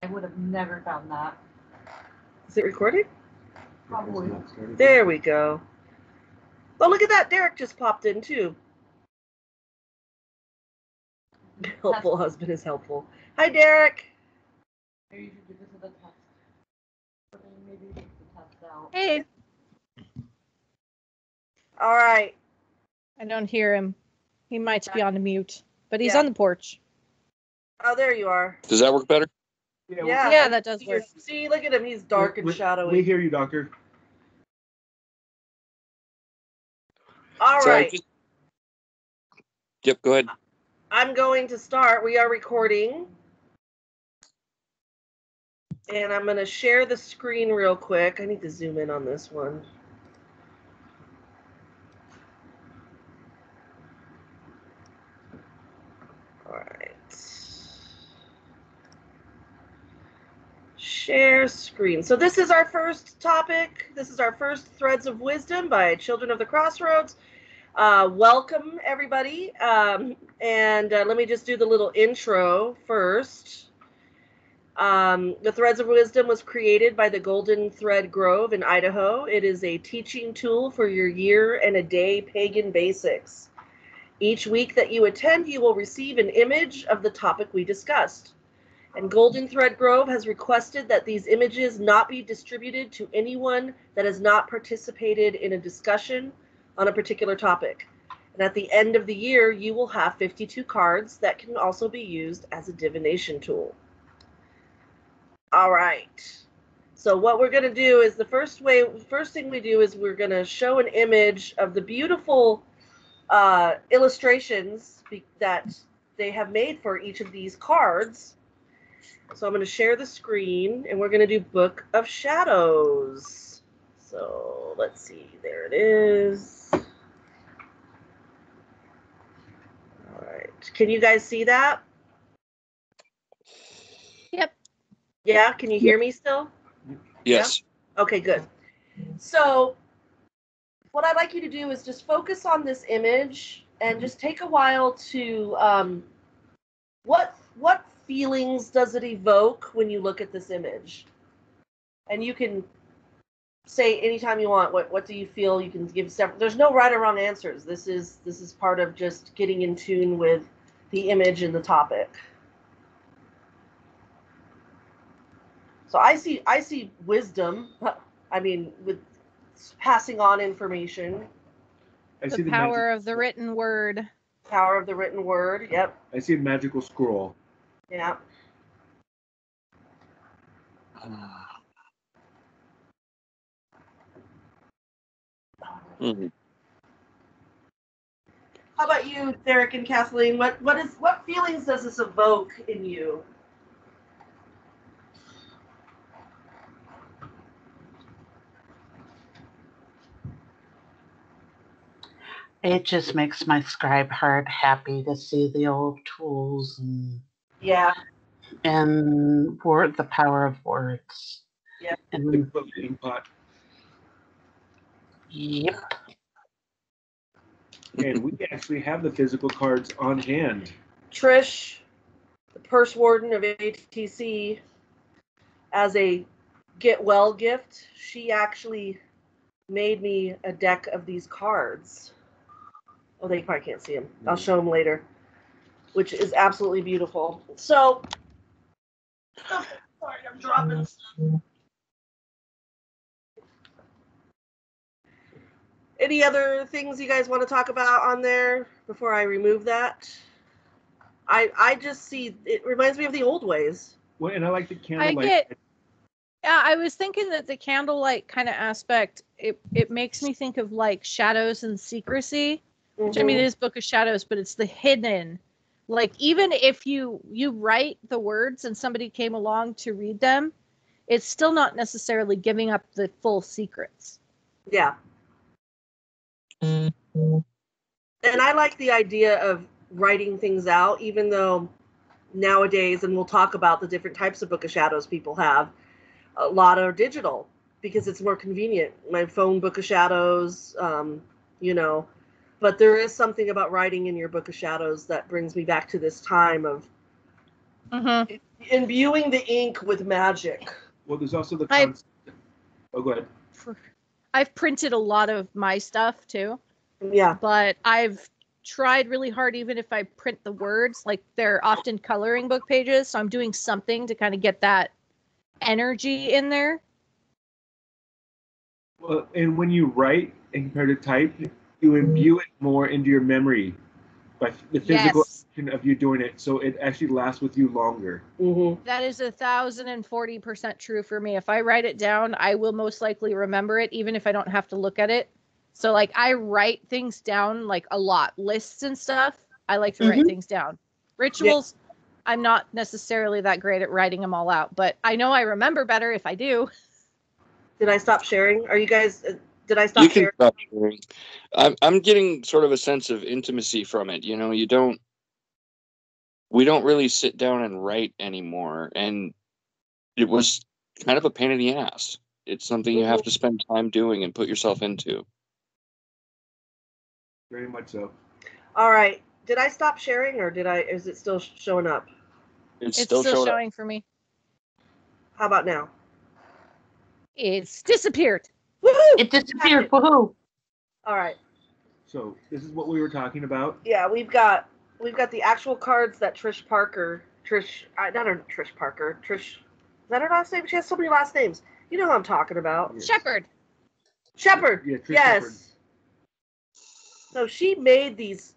I would have never found that. Is it recording? Probably. There we go. Oh, look at that. Derek just popped in, too. Helpful husband is helpful. Hi, Derek. Maybe you should do this with a test. But then maybe take the test out. Hey. All right. I don't hear him. He might be on mute, but he's Yeah. on the porch. Oh, there you are. Does that work better? Yeah, that does work. See, look at him. He's dark and shadowy. We hear you, Doctor. All right. Yep, go ahead. I'm going to start. We are recording. And I'm going to share the screen real quick. I need to zoom in on this one. All right. Share screen. So this is our first topic. This is our first Threads of Wisdom by Children of the Crossroads. Welcome, everybody. Let me just do the little intro first. The Threads of Wisdom was created by the Golden Thread Grove in Idaho. It is a teaching tool for your year and a day pagan basics. Each week that you attend, you will receive an image of the topic we discussed. And Golden Thread Grove has requested that these images not be distributed to anyone that has not participated in a discussion on a particular topic. And at the end of the year, you will have 52 cards that can also be used as a divination tool. All right. So what we're going to do is the first thing we do is we're going to show an image of the beautiful illustrations that they have made for each of these cards. So I'm going to share the screen, and we're going to do Book of Shadows. So let's see. There it is. All right. Can you guys see that? Yep. Yeah? Can you hear me still? Yes. Yeah? Okay, good. So what I'd like you to do is just focus on this image and just take a while to what feelings does it evoke when you look at this image? And you can say anytime you want, what do you feel? You can give several. There's no right or wrong answers. This is part of just getting in tune with the image and the topic. So I see wisdom. I mean, with passing on information. I see the power of the written word. Power of the written word. Yep. I see a magical scroll. Yeah. Mm-hmm. How about you, Derek and Kathleen? What feelings does this evoke in you? It just makes my scribe heart happy to see the old tools and the power of words. Yeah. And the inkpot. Yep. And we actually have the physical cards on hand. Trish, the purse warden of ATC, as a get well gift, she actually made me a deck of these cards. Oh, they probably can't see them. I'll show them later, which is absolutely beautiful. So, oh, sorry, I'm dropping stuff. Any other things you guys want to talk about on there before I remove that? I just see, it reminds me of the old ways. Well, and I like the candlelight. I was thinking that the candlelight kind of aspect, it makes me think of like shadows and secrecy, which I mean, it is Book of Shadows, but it's the hidden. Like, even if you write the words and somebody came along to read them, it's still not necessarily giving up the full secrets. Yeah. And I like the idea of writing things out, even though nowadays, and we'll talk about the different types of Book of Shadows people have, a lot are digital because it's more convenient. My phone Book of Shadows, but there is something about writing in your Book of Shadows that brings me back to this time of Mm-hmm. Imbuing the ink with magic. Well, there's also the concept. Oh, go ahead. I've printed a lot of my stuff too. Yeah. But I've tried really hard, even if I print the words, like they're often coloring book pages. So I'm doing something to kind of get that energy in there. Well, and when you write and compare to type, you imbue it more into your memory by the physical action of you doing it, so it actually lasts with you longer. Mm-hmm. That is 1,040% true for me. If I write it down, I will most likely remember it, even if I don't have to look at it. So, like, I write things down, like, a lot. Lists and stuff, I like to write things down. Rituals, I'm not necessarily that great at writing them all out, but I know I remember better if I do. Did I stop sharing? Are you guys... Did I stop sharing? You can stop sharing. I'm getting sort of a sense of intimacy from it. You know, we don't really sit down and write anymore. And it was kind of a pain in the ass. It's something you have to spend time doing and put yourself into. Very much so. All right. Did I stop sharing, or is it still showing up? It's still showing for me. How about now? It's disappeared. Woohoo! It disappeared. Woohoo! All right. So this is what we were talking about. Yeah, we've got the actual cards that Trish Parker. Is that her last name? She has so many last names. You know who I'm talking about. Yes. Shepherd. Shepherd. Yeah, Trish yes. Shepherd. So she made these.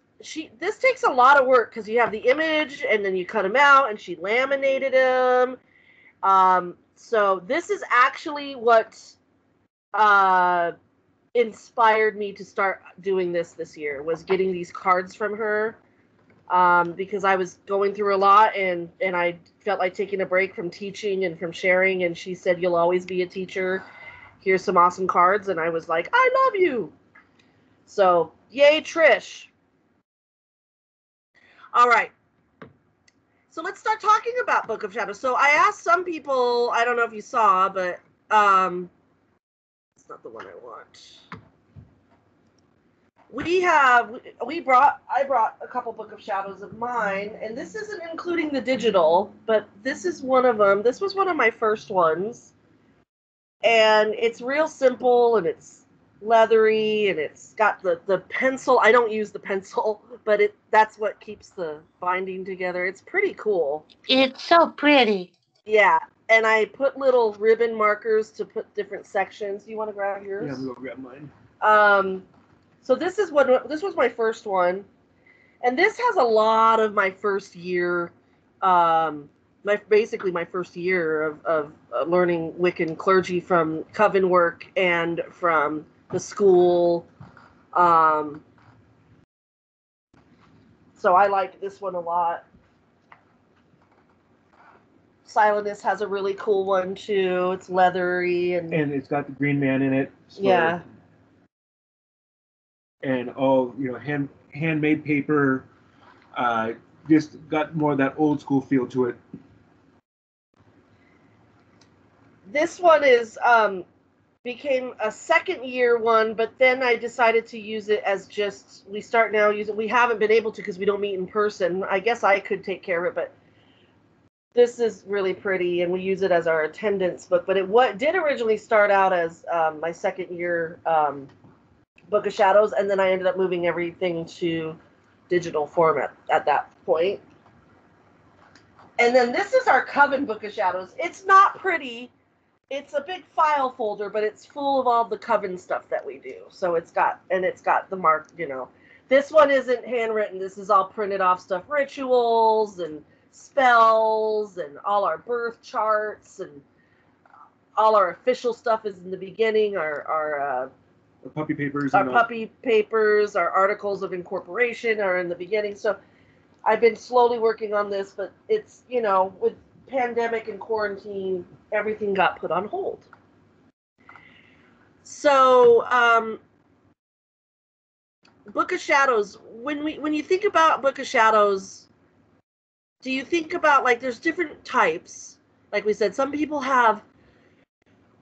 This takes a lot of work because you have the image and then you cut them out, and she laminated them. So this is actually what inspired me to start doing this year, was getting these cards from her, because I was going through a lot and I felt like taking a break from teaching and from sharing, and she said, "You'll always be a teacher. Here's some awesome cards," and I was like, "I love you." So yay, Trish. All right. So let's start talking about Book of Shadows. So I asked some people, I don't know if you saw, but it's not the one I want. I brought a couple Book of Shadows of mine, and this isn't including the digital, but this is one of them. This was one of my first ones, and it's real simple, and it's leathery, and it's got the pencil. I don't use the pencil, but that's what keeps the binding together. It's pretty cool. It's so pretty. Yeah, and I put little ribbon markers to put different sections. Do you want to grab yours? Yeah, I'm gonna grab mine. So this was my first one, and this has a lot of my first year, basically my first year of learning Wiccan clergy from coven work and from the school. So I like this one a lot. Silenus has a really cool one too. It's leathery and it's got the Green Man in it. Yeah. And all handmade paper. Just got more of that old school feel to it. This one became a second year one, but then I decided to use it as we haven't been able to because we don't meet in person. I guess I could take care of it, but this is really pretty, and we use it as our attendance book. But it did originally start out as my second year Book of Shadows, and then I ended up moving everything to digital format at that point. And then this is our Coven Book of Shadows. It's not pretty. It's a big file folder, but it's full of all the Coven stuff that we do. So it's got the mark, This one isn't handwritten. This is all printed off stuff, rituals and spells and all our birth charts, and all our official stuff is in the beginning. Our puppy papers. Our articles of incorporation are in the beginning. So I've been slowly working on this, but it's, with pandemic and quarantine, everything got put on hold. So, Book of Shadows, when you think about Book of Shadows, do you think about, there's different types? Like we said, some people have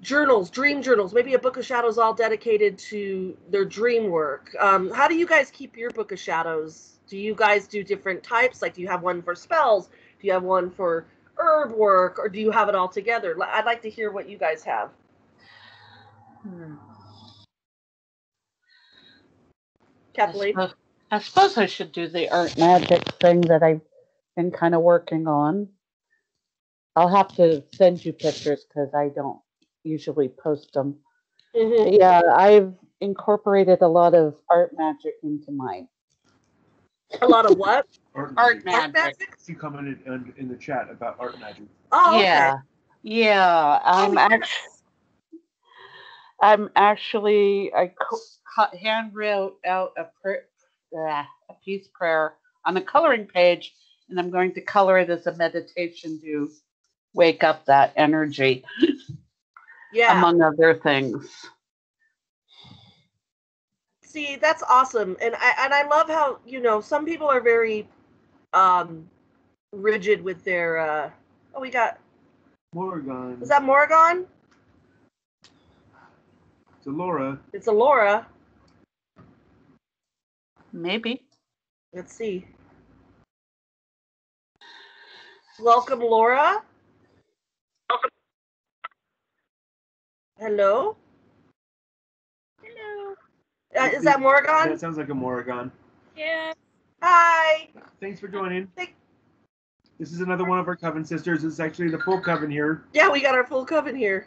journals, dream journals, maybe a Book of Shadows all dedicated to their dream work. How do you guys keep your Book of Shadows? Do you guys do different types? Do you have one for spells? Do you have one for herb work, or do you have it all together? I'd like to hear what you guys have. Kathleen? I suppose I should do the art magic thing that I've been kind of working on. I'll have to send you pictures because I don't usually post them. Mm-hmm. Yeah, I've incorporated a lot of art magic into mine. A lot of what? Art magic. She commented in the chat about art magic. Oh, okay. Yeah. I hand wrote out a peace prayer on a coloring page, and I'm going to color it as a meditation to wake up that energy. Yeah. Among other things. See, that's awesome. And I love how, some people are very rigid with their we got Morgan. Is that Morgan? It's Laura. It's a Laura. Maybe. Let's see. Welcome, Laura. Hello? Hello. Is that Morgan? That sounds like a Morgan. Yeah. Hi. Thanks for joining. This is another one of our coven sisters. It's actually the full coven here. Yeah, we got our full coven here.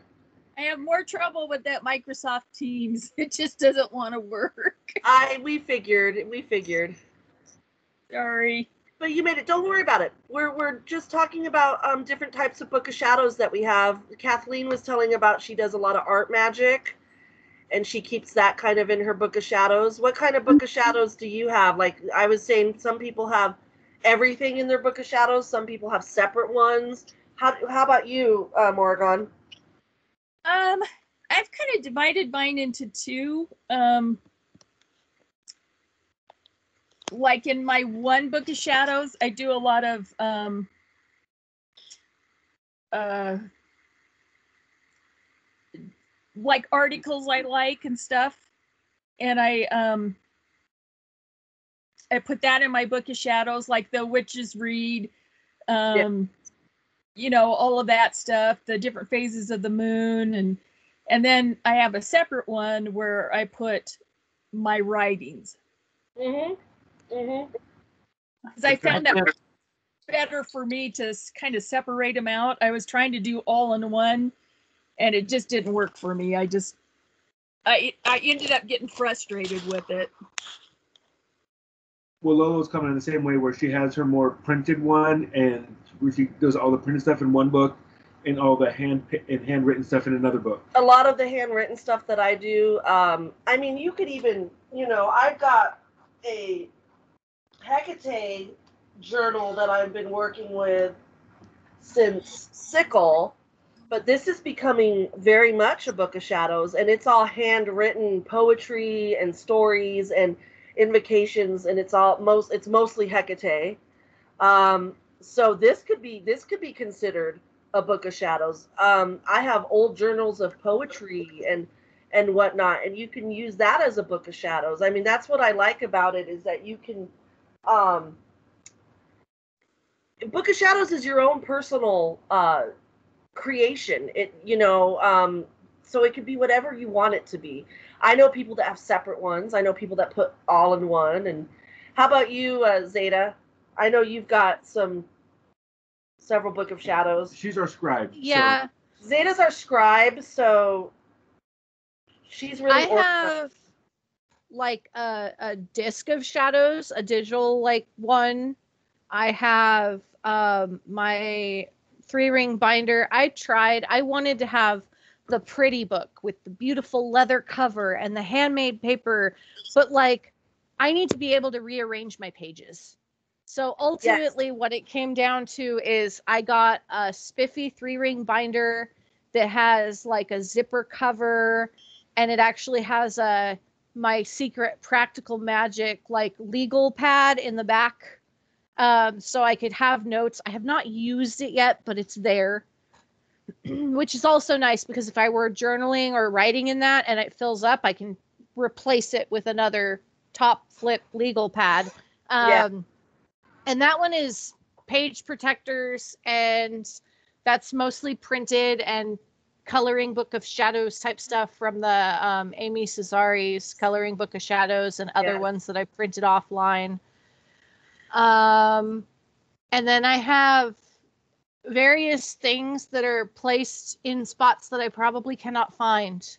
I have more trouble with that Microsoft Teams. It just doesn't want to work. We figured. Sorry. But you made it. Don't worry about it. We're just talking about different types of Book of Shadows that we have. Kathleen was telling about she does a lot of art magic, and she keeps that kind of in her Book of Shadows. What kind of Book of Shadows do you have? Like I was saying, some people have everything in their Book of Shadows. Some people have separate ones. How about you, Morgan? I've kind of divided mine into two. Like in my one Book of Shadows, I do a lot of like articles I like and stuff, and I put that in my Book of Shadows, like the Witches Read, all of that stuff, the different phases of the moon, and then I have a separate one where I put my writings. Because I found that better for me to kind of separate them out. I was trying to do all in one, and it just didn't work for me. I ended up getting frustrated with it. Well, Lolo's coming in the same way, where she has her more printed one, and where she does all the printed stuff in one book, and all the handwritten stuff in another book. A lot of the handwritten stuff that I do, you could even, I've got a Hecate journal that I've been working with since Sickle, but this is becoming very much a Book of Shadows, and it's all handwritten poetry and stories and invocations, and it's mostly Hecate. So this could be considered a Book of Shadows. I have old journals of poetry and whatnot, and you can use that as a Book of Shadows. I mean, that's what I like about it, is that you can Book of Shadows is your own personal creation. So it could be whatever you want it to be. I know people that have separate ones. I know people that put all in one. And how about you, Zeta? I know you've got several Book of Shadows. She's our scribe. Yeah. So. Zeta's our scribe, so she's really I have like a disc of shadows, a digital one. I have my 3-ring binder. I wanted to have the pretty book with the beautiful leather cover and the handmade paper, but I need to be able to rearrange my pages. So ultimately what it came down to is I got a spiffy 3-ring binder that has a zipper cover, and it actually has my secret practical magic legal pad in the back, so I could have notes. I have not used it yet, but it's there, which is also nice because if I were journaling or writing in that and it fills up, I can replace it with another top flip legal pad. And that one is page protectors, and that's mostly printed and coloring book of shadows type stuff from the Amy Cesari's coloring book of shadows and other ones that I printed offline. And then I have various things that are placed in spots that I probably cannot find.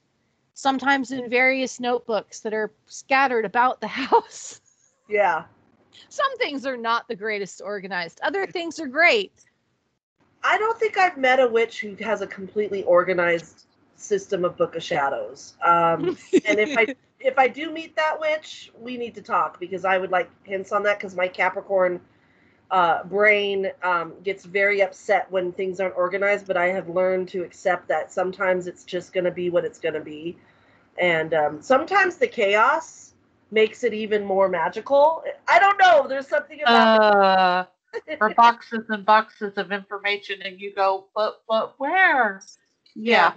Sometimes in various notebooks that are scattered about the house. Yeah. Some things are not the greatest organized. Other things are great. I don't think I've met a witch who has a completely organized system of Book of Shadows. And if I do meet that witch, we need to talk, because I would like hints on that, because my Capricorn brain gets very upset when things aren't organized, but I have learned to accept that sometimes it's just going to be what it's going to be. And sometimes the chaos makes it even more magical. I don't know. There's something about or boxes and boxes of information, and you go, but where? Yeah.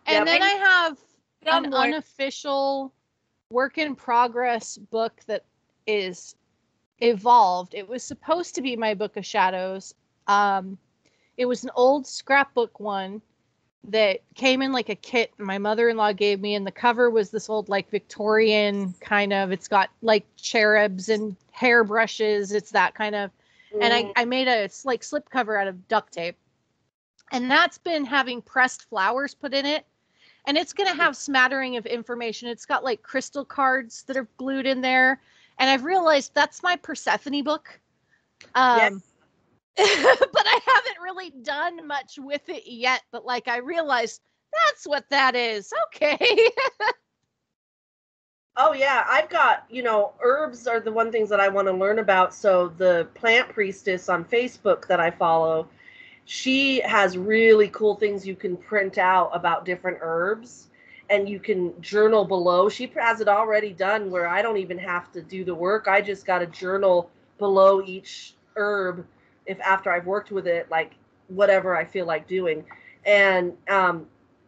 And then I have an unofficial work in progress book that is evolved. It was supposed to be my Book of Shadows. It was an old scrapbook one that came in like a kit my mother-in-law gave me, and the cover was this old like Victorian kind of, it's got like cherubs and hairbrushes, it's that kind of, and I made a like slip cover out of duct tape, and that's been having pressed flowers put in it, and it's going to have smattering of information. It's got like crystal cards that are glued in there, and I've realized that's my Persephone book. But I haven't really done much with it yet, but like I realized that's what that is. Okay. Oh yeah, I've got, herbs are the one things that I want to learn about. So the plant priestess on Facebook that I follow, she has really cool things you can print out about different herbs, and you can journal below. She has it already done where I don't even have to do the work. I just got to journal below each herb if after I've worked with it, like whatever I feel like doing. And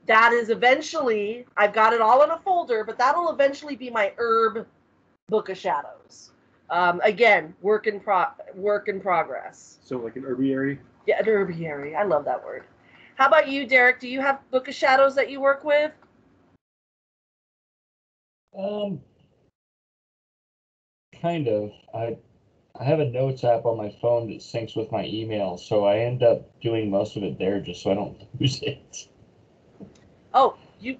that is eventually, I've got it all in a folder, but that'll eventually be my herb Book of Shadows. Again, work in progress. So like an herbiary? Yeah, an herbiary. I love that word. How about you, Derek? Do you have Book of Shadows that you work with? Kind of. I have a notes app on my phone that syncs with my email, so I end up doing most of it there just so I don't lose it. Oh, you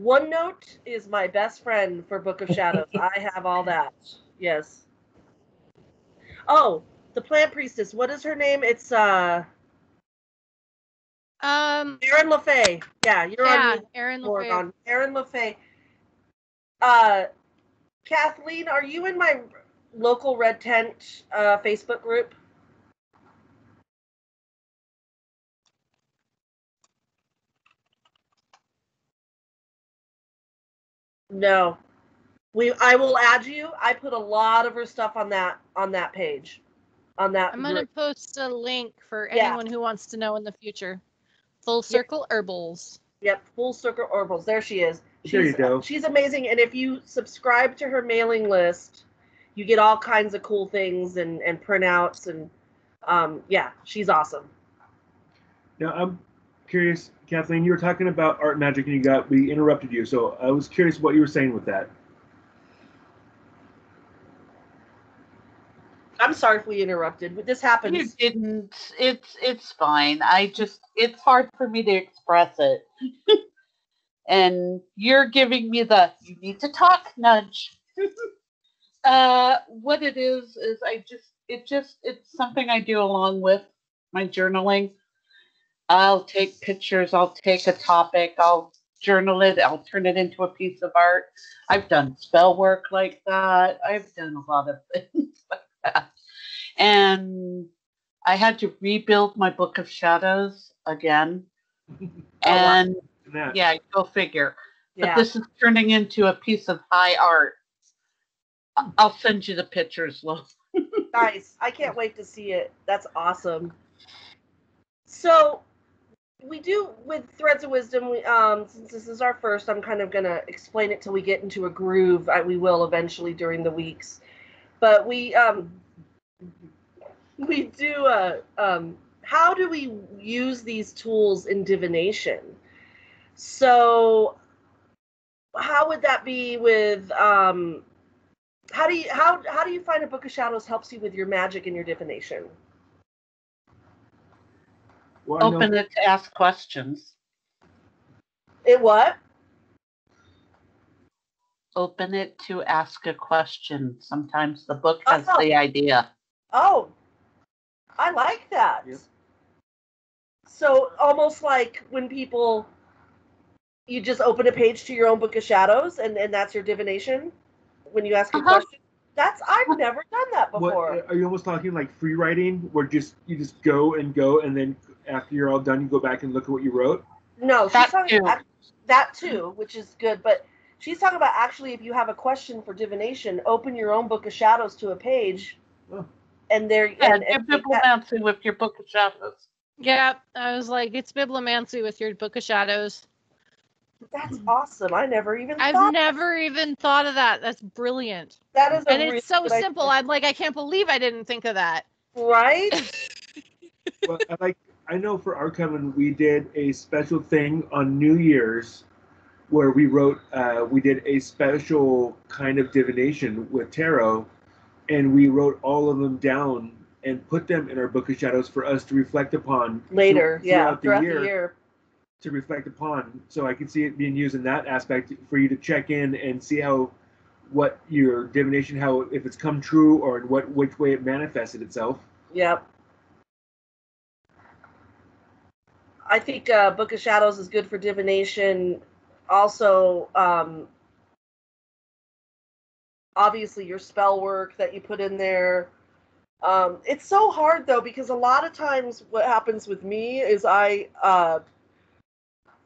OneNote is my best friend for Book of Shadows. I have all that. Yes. Oh, the plant priestess. What is her name? It's Erin LaFay. Yeah, you're on Erin LaFay. Erin LaFay. Kathleen, are you in my local Red Tent Facebook group? No. I will add you. I put a lot of her stuff on that page. On that I'm gonna group. post a link for anyone who wants to know in the future. Full Circle Herbals. Yep, Full Circle Herbals. There she is. There you go. She's amazing, and if you subscribe to her mailing list, you get all kinds of cool things and printouts, and she's awesome. Now I'm curious, Kathleen, you were talking about art magic and we interrupted you, so I was curious what you were saying with that. I'm sorry if we interrupted, but this happens. You didn't. It's fine. It's hard for me to express it. And you're giving me the you need to talk nudge. What it is it's something I do along with my journaling. I'll take pictures, I'll take a topic, I'll journal it, I'll turn it into a piece of art. I've done spell work like that. I've done a lot of things like that. And I had to rebuild my Book of Shadows again. And yeah, go figure. But this is turning into a piece of high art. I'll send you the pictures, Lo. Nice. I can't wait to see it. That's awesome. So we do with Threads of Wisdom. Since this is our first, I'm kind of gonna explain it till we get into a groove. We will eventually during the weeks, but we we do how do we use these tools in divination? So how would that be with how do you find a Book of Shadows helps you with your magic and your divination? Well, I know- Open it to ask questions. It what? Open it to ask a question. Sometimes the book has Oh. the idea. Oh, I like that. Yep. So almost like when people, you just open a page to your own Book of Shadows, and that's your divination when you ask a question. I've never done that before. What, are you almost talking like free writing, where you just go, and then after you're all done, you go back and look at what you wrote? No, she's That talking too. that too, which is good. But she's talking about actually, if you have a question for divination, open your own Book of Shadows to a page, and there Yeah, do bibliomancy with your Book of Shadows. Yeah, I was like, it's bibliomancy with your Book of Shadows. That's awesome. I never even I've never even thought of that. That's brilliant. That is and really it's so good simple. idea. I'm like, I can't believe I didn't think of that. Right? Well, I know for our coven, we did a special thing on New Year's where we did a special kind of divination with tarot, and we wrote all of them down and put them in our Book of Shadows for us to reflect upon Later, throughout the the year. year. To reflect upon, so I can see it being used in that aspect for you to check in and see what your divination, if it's come true or in which way it manifested itself. Yep. I think Book of Shadows is good for divination. Also, obviously your spell work that you put in there. It's so hard though, because a lot of times what happens with me is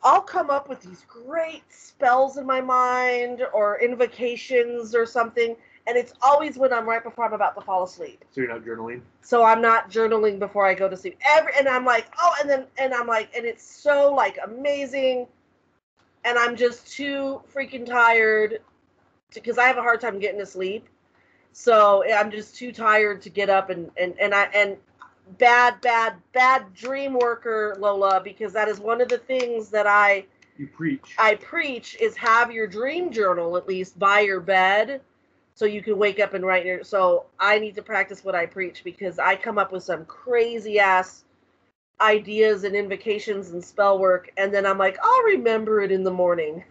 I'll come up with these great spells in my mind or invocations or something, and it's always when I'm right before I'm about to fall asleep. So you're not journaling? So I'm not journaling before I go to sleep. And I'm like, and it's so like amazing, and I'm just too freaking tired because I have a hard time getting to sleep. So I'm just too tired to get up and bad dream worker, Lola, because that is one of the things that I preach is have your dream journal at least by your bed so you can wake up and write so I need to practice what I preach, because I come up with some crazy ass ideas and invocations and spell work, and then I'm like, I'll remember it in the morning.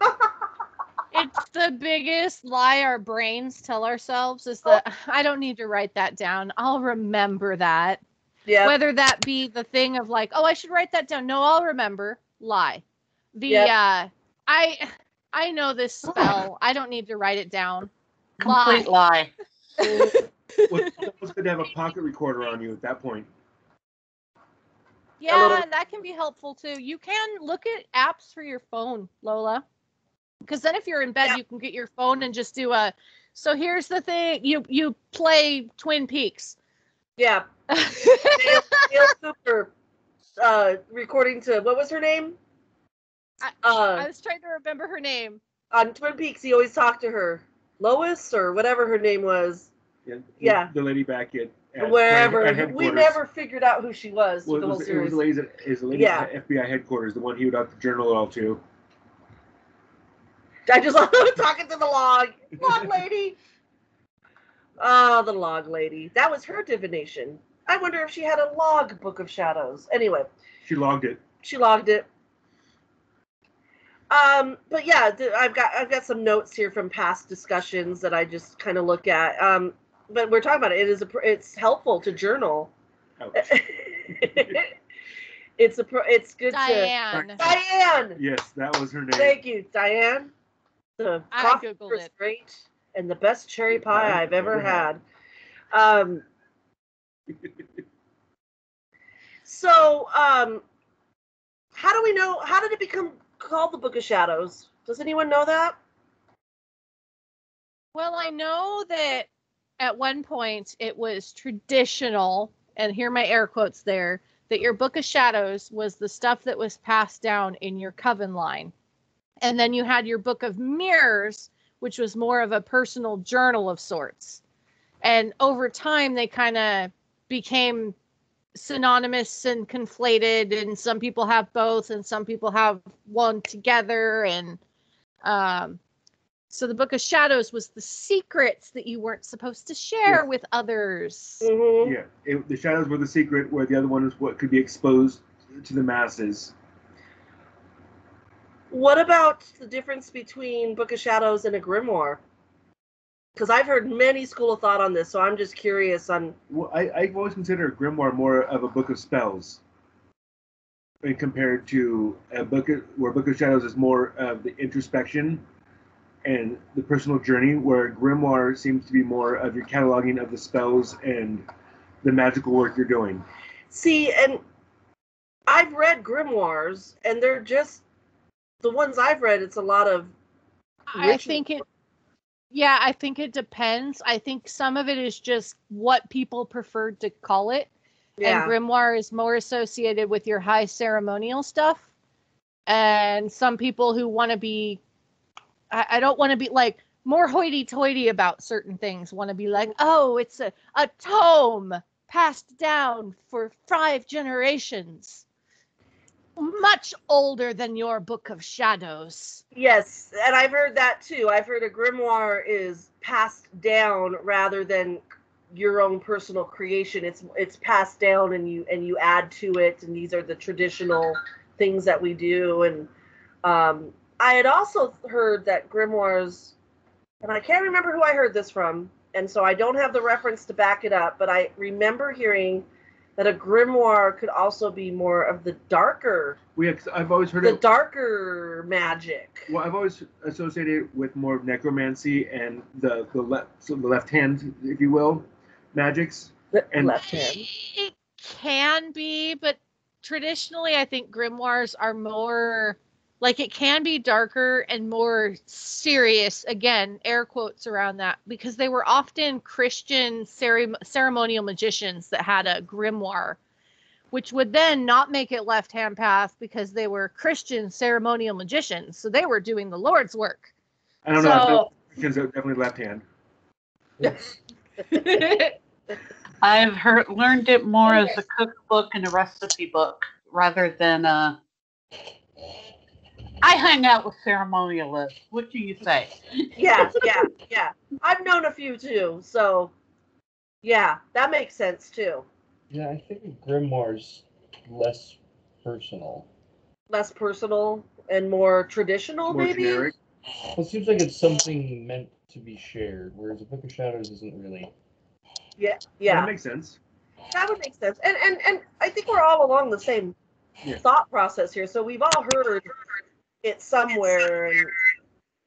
It's the biggest lie our brains tell ourselves is that I don't need to write that down. I'll remember that. Yeah. Whether that be the thing of like, oh, I should write that down. No, I'll remember. Lie. I know this spell. I don't need to write it down. Complete lie. It's almost good to have a pocket recorder on you at that point. Yeah, that can be helpful too. You can look at apps for your phone, Lola. Because then if you're in bed, you can get your phone and just do so here's the thing. You play Twin Peaks. Yeah. Dale Cooper recording to, what was her name? I was trying to remember her name. On Twin Peaks, he always talked to her. Lois, or whatever her name was. Yeah. The lady back at wherever. headquarters. We never figured out who she was Well, through the whole series. It was the lady at FBI headquarters, the one he would have to journal it all to. I just love talking to the log lady. Oh, the log lady. That was her divination. I wonder if she had a log Book of Shadows. Anyway. She logged it. But yeah, I've got some notes here from past discussions that I just kind of look at. But we're talking about it. It's helpful to journal. It's good Diane. to Diane. Yes, that was her name. Thank you, Diane. The coffee Googled was it. great, and the best cherry pie I've ever had. So, how do we know? How did it become called the Book of Shadows? Does anyone know that? Well, I know that at one point it was traditional, and here are my air quotes there, that your Book of Shadows was the stuff that was passed down in your coven line. And then you had your Book of Mirrors, which was more of a personal journal of sorts. And over time, they kind of became synonymous and conflated, and some people have both and some people have one together. And so the Book of Shadows was the secrets that you weren't supposed to share with others. Mm-hmm. Yeah, the shadows were the secret, where the other one is what could be exposed to the masses. What about the difference between Book of Shadows and a grimoire? Because I've heard many school of thought on this, so I'm just curious on. Well, I've always considered a grimoire more of a book of spells, when compared to a book where Book of Shadows is more of the introspection and the personal journey, where a grimoire seems to be more of your cataloging of the spells and the magical work you're doing. See, and I've read grimoires, and they're just the ones I've read. It's a lot of. I think it depends. I think some of it is just what people preferred to call it. Yeah. And grimoire is more associated with your high ceremonial stuff. And some people who want to be, I don't want to be like more hoity-toity about certain things, want to be like, oh, it's a tome passed down for 5 generations. Much older than your Book of Shadows. Yes, and I've heard that too. I've heard a grimoire is passed down rather than your own personal creation. It's passed down, and you add to it, and these are the traditional things that we do. And I had also heard that grimoires, and I can't remember who I heard this from, and so I don't have the reference to back it up, but I remember hearing that a grimoire could also be more of the darker. I've always heard the darker magic. Well, I've always associated it with more necromancy and the left hand, if you will, magics. And left hand. It can be, but traditionally, I think grimoires are more like, it can be darker and more serious. Again, air quotes around that, because they were often Christian ceremonial magicians that had a grimoire, which would then not make it left-hand path because they were Christian ceremonial magicians. So they were doing the Lord's work. I don't know. Christians are definitely left hand. I've learned it more as a cookbook and a recipe book rather than I hang out with ceremonialists. What do you say? Yeah. I've known a few too, so yeah, that makes sense too. Yeah, I think grimoire's less personal. Less personal and more traditional, More maybe? generic. Well, it seems like it's something meant to be shared, whereas a Book of Shadows isn't really. Yeah. That makes sense. That would make sense. And I think we're all along the same thought process here. So we've all heard it somewhere. And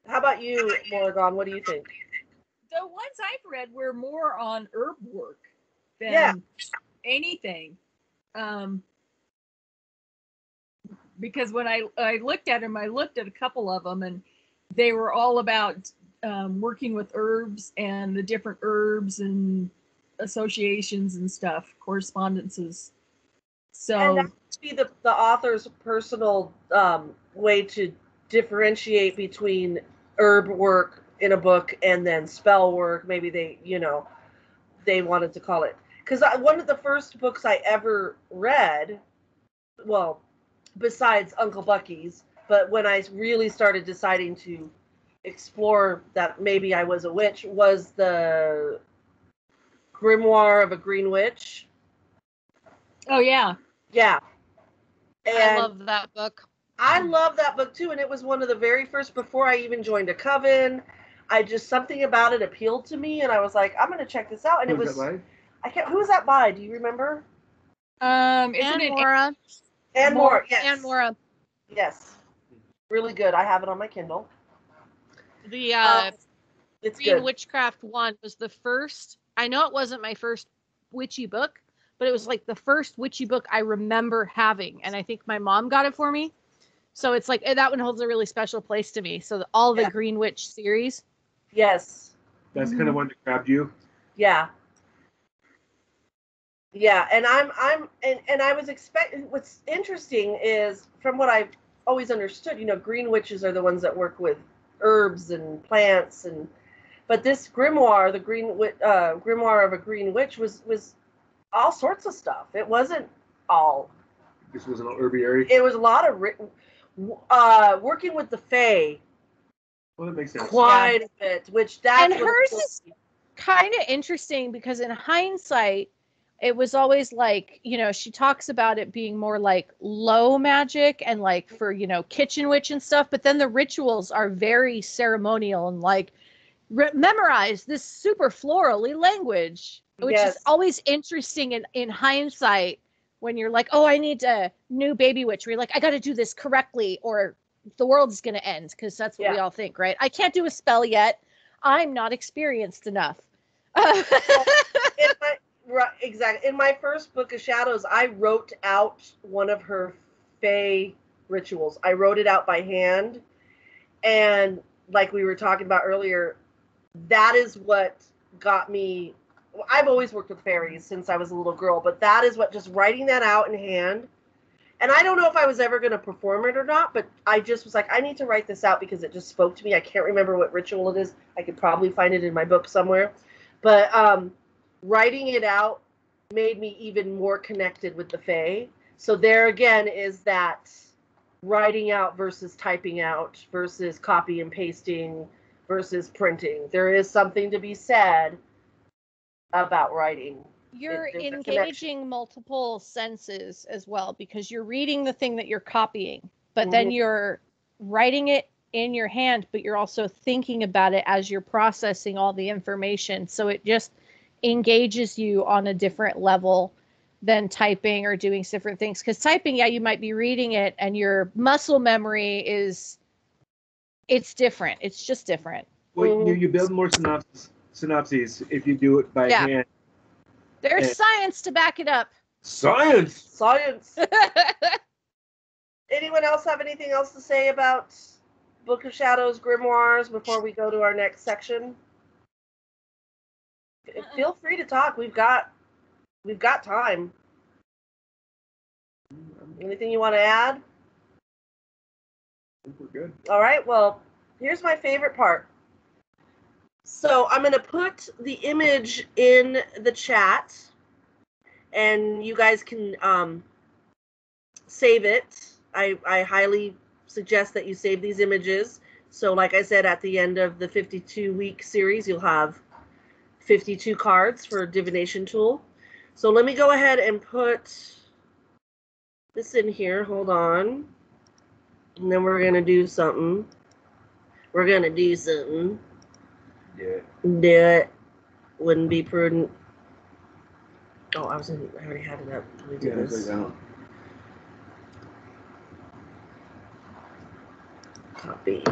how about you, Morgan? What do you think? The ones I've read were more on herb work than anything. Because when I looked at them, I looked at a couple of them, and they were all about working with herbs and the different herbs and associations and stuff, correspondences. So, and that would be the author's personal way to differentiate between herb work in a book and then spell work. Maybe they wanted to call it, because one of the first books I ever read, well, besides Uncle Bucky's, but when I really started deciding to explore that maybe I was a witch, was the Grimoire of a Green Witch. Oh, yeah. Yeah. And I love that book. I love that book too, and it was one of the very first, before I even joined a coven. Something about it appealed to me, and I was like, I'm going to check this out. And Who was that by? Do you remember? Isn't it Mora? And more, yes. And Mora. Yes. Really good. I have it on my Kindle. The it's Green good. Witchcraft one was the first. I know it wasn't my first witchy book, but it was like the first witchy book I remember having, and I think my mom got it for me. So it's like that one holds a really special place to me. So all the Green Witch series. Yes. That's kind of one that grabbed you. Yeah. Yeah, and I was expecting. What's interesting is, from what I've always understood, green witches are the ones that work with herbs and plants, but this grimoire, the Grimoire of a Green Witch, was all sorts of stuff. It wasn't all. This wasn't an herbiary. It was a lot of working with the Fae. Well, that makes sense. Quite a bit. Which that's And hers is kind of interesting because in hindsight, it was always like, you know, she talks about it being more like low magic and like for, you know, kitchen witch and stuff. But then the rituals are very ceremonial and like memorize this super florally language, which is always interesting in hindsight when you're like, oh, I need a new baby witch. Where you're like, I got to do this correctly or the world's going to end because that's what we all think, right? I can't do a spell yet. I'm not experienced enough. Exactly. In my first Book of Shadows, I wrote out one of her Fae rituals. I wrote it out by hand. And like we were talking about earlier, that is what got me. I've always worked with fairies since I was a little girl, but that is what, just writing that out in hand. And I don't know if I was ever going to perform it or not, but I just was like, I need to write this out because it just spoke to me. I can't remember what ritual it is. I could probably find it in my book somewhere. But writing it out made me even more connected with the Fae. So there again is that writing out versus typing out versus copy and pasting versus printing. There is something to be said about writing. You're engaging multiple senses as well because you're reading the thing that you're copying, but then you're writing it in your hand, but you're also thinking about it as you're processing all the information. So it just engages you on a different level than typing or doing different things. Because typing, yeah, you might be reading it and your muscle memory it's different. It's just different. Well, you build more synopses if you do it by hand. There's science to back it up. Science! Anyone else have anything else to say about Book of Shadows grimoires before we go to our next section? Feel free to talk. We've got time. Anything you want to add? I think we're good. All right. Well, here's my favorite part. So I'm going to put the image in the chat, and you guys can save it. I highly suggest that you save these images. So like I said, at the end of the 52-week series, you'll have 52 cards for a divination tool. So let me go ahead and put this in here. Hold on. And then we're going to do something. Do it. Wouldn't be prudent. Oh, I already had it up. Let me do this. Copy.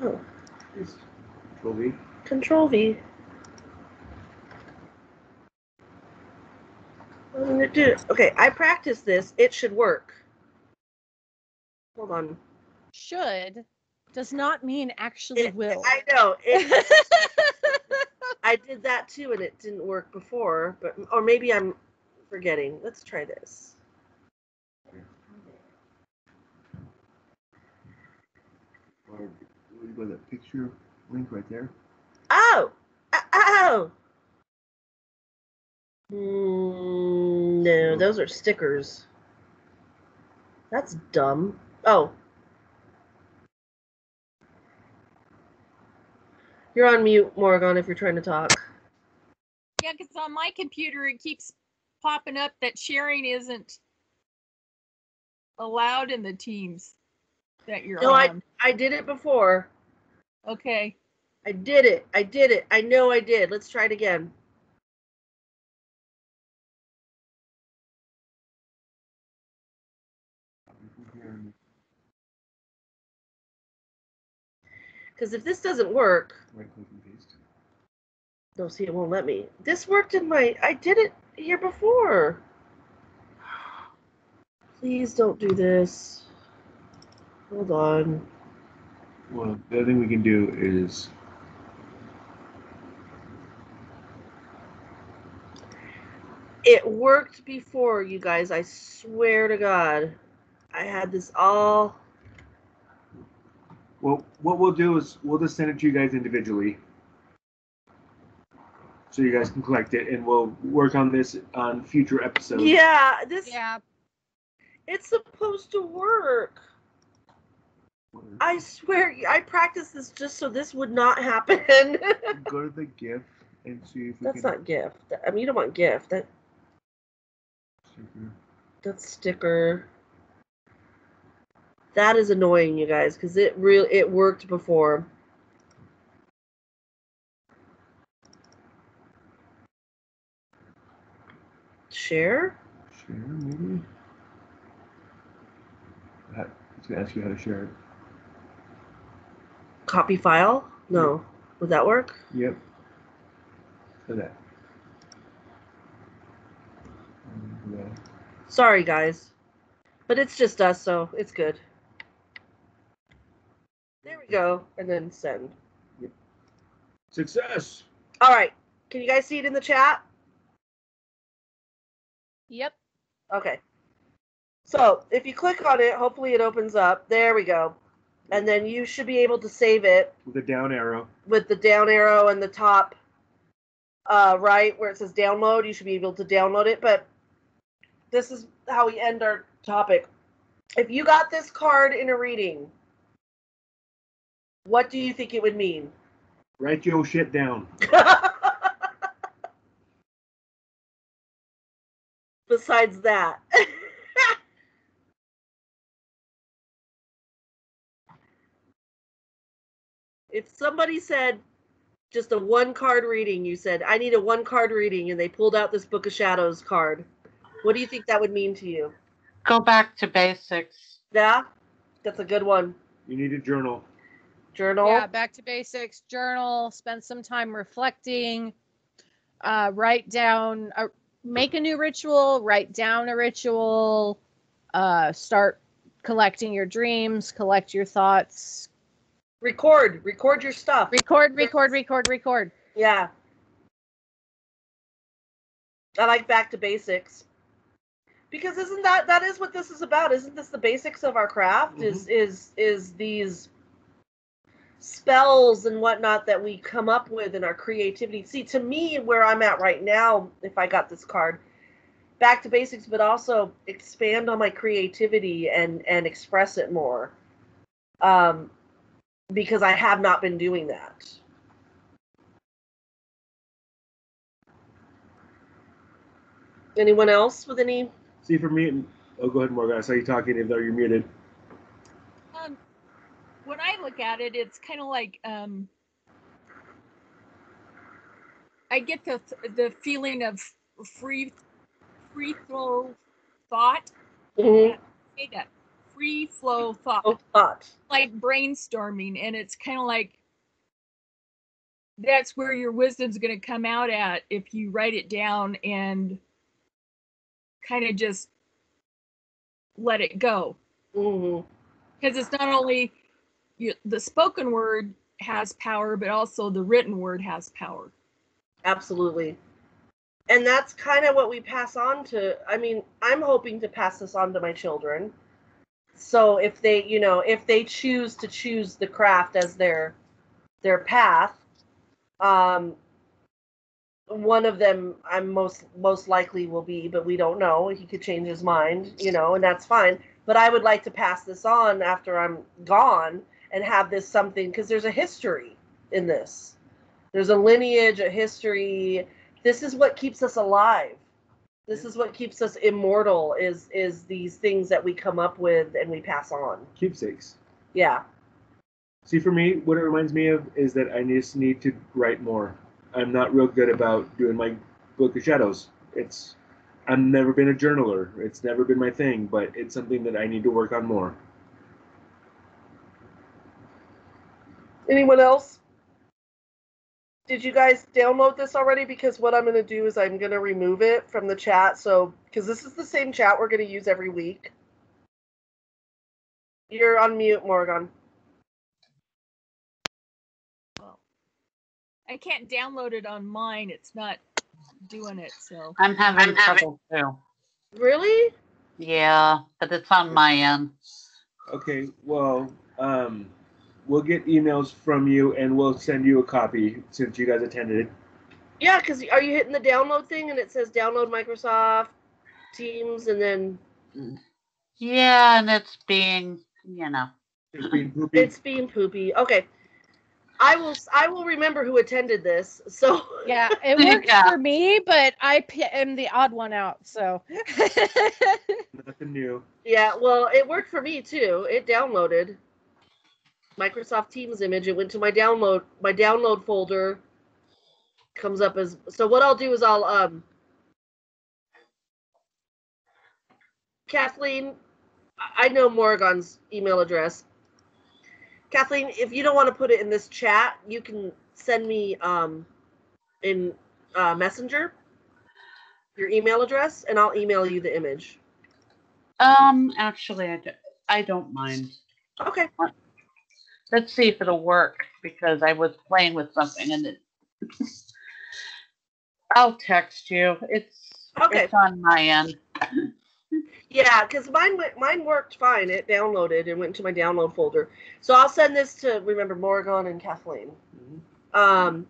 Oh. Control V. Control V. What am I gonna do? Okay, I practiced this. It should work. Hold on. Should does not mean actually will. I know. I did that too, and it didn't work before. Or maybe I'm forgetting. Let's try this. Or you go to that picture link right there. Oh! Oh! No, those are stickers. That's dumb. Oh. You're on mute, Morgan, if you're trying to talk. Yeah, because on my computer it keeps popping up that sharing isn't allowed in the teams that you're on. I did it before. Okay. I did it. I know I did. Let's try it again. Because if this doesn't work... Right click and paste. No, see, it won't let me. This worked in my... I did it here before. Please don't do this. Hold on. Well, the other thing we can do is... It worked before, you guys. I swear to God. I had this all... Well, what we'll do is we'll just send it to you guys individually, so you guys can collect it, and we'll work on this on future episodes. Yeah, Yeah. it's supposed to work. I swear, I practiced this just so this would not happen. Go to the GIF and see if we That's can. not GIF. I mean, you don't want GIF. That's sticker. That is annoying, you guys, because it worked before. Share? Share, maybe? It's going to ask you how to share it. Copy file? No. Would that work? Yep. So that. Yeah. Sorry, guys. But it's just us, so it's good. There we go. And then send. Yep. Success! All right. Can you guys see it in the chat? Yep. Okay. So if you click on it, hopefully it opens up. There we go. And then you should be able to save it. With the down arrow. With the down arrow and the top right where it says download. You should be able to download it. But this is how we end our topic. If you got this card in a reading, what do you think it would mean? Write your shit down. Besides that. If somebody said just a one card reading, you said, I need a one card reading, and they pulled out this Book of Shadows card, what do you think that would mean to you? Go back to basics. Yeah? That's a good one. You need a journal. Journal? Yeah, back to basics, journal, spend some time reflecting, write down, make a new ritual, write down a ritual, start collecting your dreams, collect your thoughts. Record your stuff. Record. Yeah. I like back to basics. Because isn't that is what this is about? Isn't this the basics of our craft? Mm-hmm. Is these spells and whatnot that we come up with in our creativity. See, to me, where I'm at right now, if I got this card, back to basics, but also expand on my creativity and express it more. Because I have not been doing that. Anyone else with any? See, for me, oh, go ahead, Morgan. I saw you talking, even though you're muted. When I look at it, it's kind of like I get the feeling of free flow thought. Mm-hmm. Say that free flow thought. Oh, thought. Like brainstorming, and it's kind of like that's where your wisdom's going to come out at if you write it down and kind of just let it go. Mm-hmm. Because it's not only the spoken word has power, but also the written word has power. Absolutely. And that's kind of what we pass on to, I mean, I'm hoping to pass this on to my children. So if they, if they choose the craft as their path, one of them I'm most likely will be, but we don't know. He could change his mind, and that's fine. But I would like to pass this on after I'm gone and have this something, because there's a history in this. There's a lineage, a history. This is what keeps us alive. This is what keeps us immortal, is these things that we come up with and we pass on. Keepsakes. Yeah. See, for me, what it reminds me of is that I just need to write more. I'm not real good about doing my Book of Shadows. I've never been a journaler. It's never been my thing, but it's something that I need to work on more. Anyone else? Did you guys download this already? Because what I'm going to do is I'm going to remove it from the chat. So, because this is the same chat we're going to use every week. You're on mute, Morgan. Well, I can't download it on mine. It's not doing it, so. I'm having trouble too. Really? Yeah, but it's on my end. Okay, well, we'll get emails from you, and we'll send you a copy since you guys attended. Yeah, because are you hitting the download thing and it says download Microsoft Teams and then Yeah, and it's being, you know. It's being poopy. it's being poopy. Okay. I will remember who attended this. So Yeah, it worked Yeah. for me, but I am the odd one out. So Nothing new. yeah, well, it worked for me too. It downloaded Microsoft Teams image. It went to my download folder. Comes up as so. What I'll do is I'll Kathleen, I know Morrigan's email address. Kathleen, if you don't want to put it in this chat, you can send me in Messenger your email address, and I'll email you the image. Actually, I don't mind. Okay. Let's see if it'll work, because I was playing with something and it. I'll text you. It's on my end. Yeah, because mine worked fine. It downloaded and went to my download folder. So I'll send this to, remember, Morgan and Kathleen. Mm-hmm.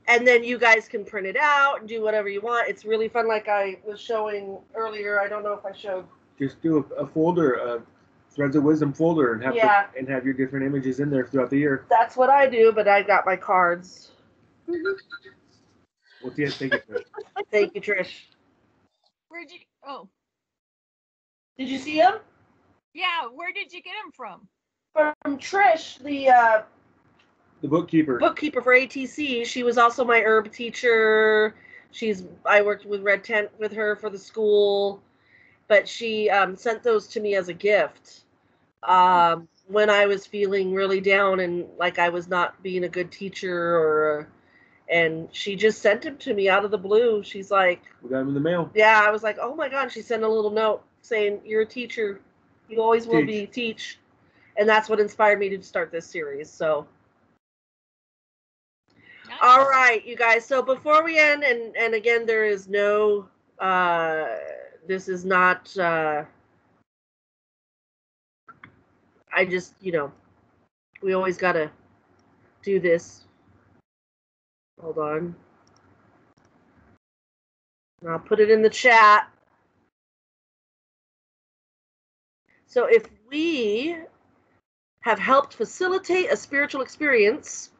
And then you guys can print it out and do whatever you want. It's really fun, like I was showing earlier. I don't know if I showed. Just do a folder, a Threads of Wisdom folder, and have your different images in there throughout the year. That's what I do, but I got my cards. Well, yeah, thank you, Trish. Thank you, Trish. Where'd you? Oh, Did you see him? yeah. Where did you get him from? From Trish, the bookkeeper. Bookkeeper for ATC. She was also my herb teacher. I worked with Red Tent with her for the school, but she sent those to me as a gift when I was feeling really down and like I was not being a good teacher and she just sent them to me out of the blue. She's like, we got them in the mail. Yeah, I was like, oh my God. She sent a little note saying, you're a teacher. You always will be. Teach. And that's what inspired me to start this series. So, Nice. All right, you guys. So before we end, and again, there is no, this is not, I just, we always got to do this. Hold on. I'll put it in the chat. So if we have helped facilitate a spiritual experience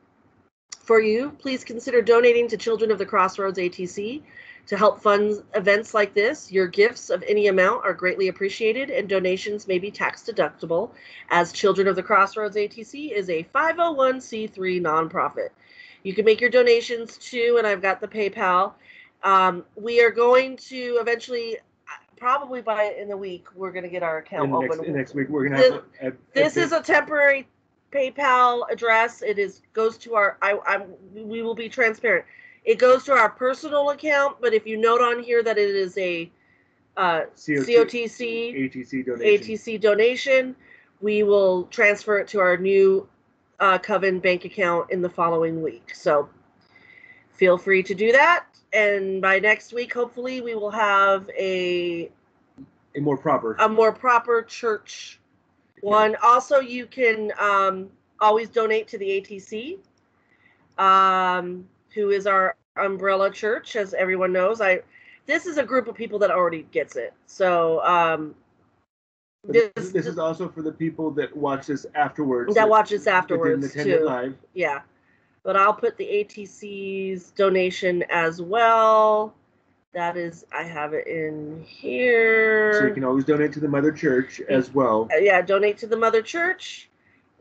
for you, please consider donating to Children of the Crossroads ATC to help fund events like this. Your gifts of any amount are greatly appreciated, and donations may be tax deductible, as Children of the Crossroads ATC is a 501c3 nonprofit. You can make your donations too, and I've got the PayPal. We are going to eventually, probably in a week, we're going to get our account open. Next week, we're going to have this is a temporary PayPal address. It goes to our. We will be transparent. It goes to our personal account, but if you note on here that it is a COTC ATC donation, we will transfer it to our new Coven bank account in the following week. So feel free to do that. And by next week, hopefully, we will have a more proper church one. Also, you can always donate to the ATC, who is our umbrella church, as everyone knows. This is a group of people that already gets it. So this is also for the people that watch this afterwards. That watch this afterwards that didn't attend it live. Yeah. But I'll put the ATC's donation as well. That is, I have it in here. So you can always donate to the Mother Church as well. Yeah, donate to the Mother Church.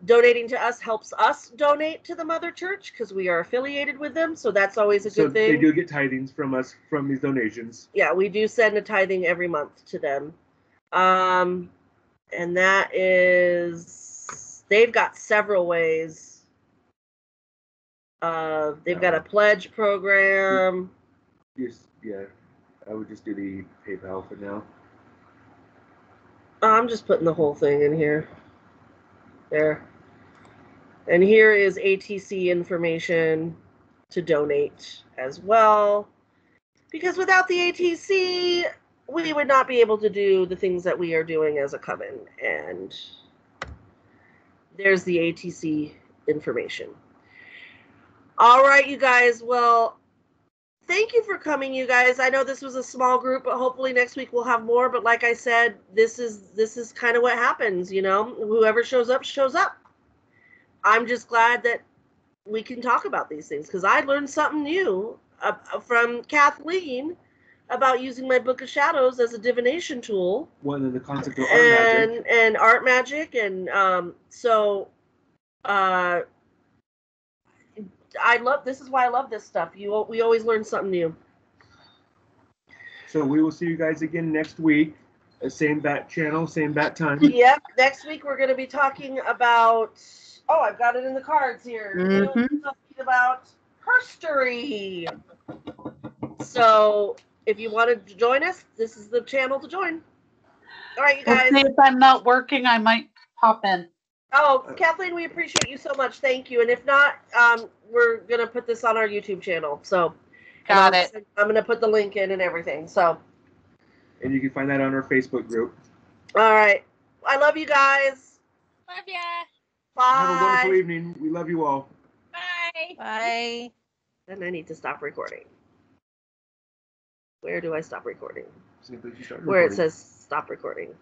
Donating to us helps us donate to the Mother Church because we are affiliated with them. So that's always a good thing. They do get tithings from us from these donations. Yeah, we do send a tithing every month to them. And that is, they've got several ways. They've got a pledge program. Yeah, I would just do the PayPal for now. I'm just putting the whole thing in here. There. And here is ATC information to donate as well. Because without the ATC, we would not be able to do the things that we are doing as a coven. And there's the ATC information. All right, you guys. Well, thank you for coming, you guys. I know this was a small group, but hopefully next week we'll have more. But like I said, this is kind of what happens, you know. Whoever shows up, shows up. I'm just glad that we can talk about these things because I learned something new from Kathleen about using my Book of Shadows as a divination tool. One of the concept of art magic. And art magic, and I love. This is why I love this stuff. We always learn something new. So we will see you guys again next week. Same bat channel, same bat time. Yep. Next week we're going to be talking about. Oh, I've got it in the cards here. We're talking about history. So if you want to join us, this is the channel to join. All right, you guys. If I'm not working, I might pop in. Oh, Kathleen, we appreciate you so much. Thank you. And if not, we're going to put this on our YouTube channel. So Got it. I'm going to put the link in and everything. So. And you can find that on our Facebook group. All right. I love you guys. Love ya. Bye. Have a wonderful evening. We love you all. Bye. Bye. And I need to stop recording. Where do I stop recording? Simply just start Where it recording. says stop recording.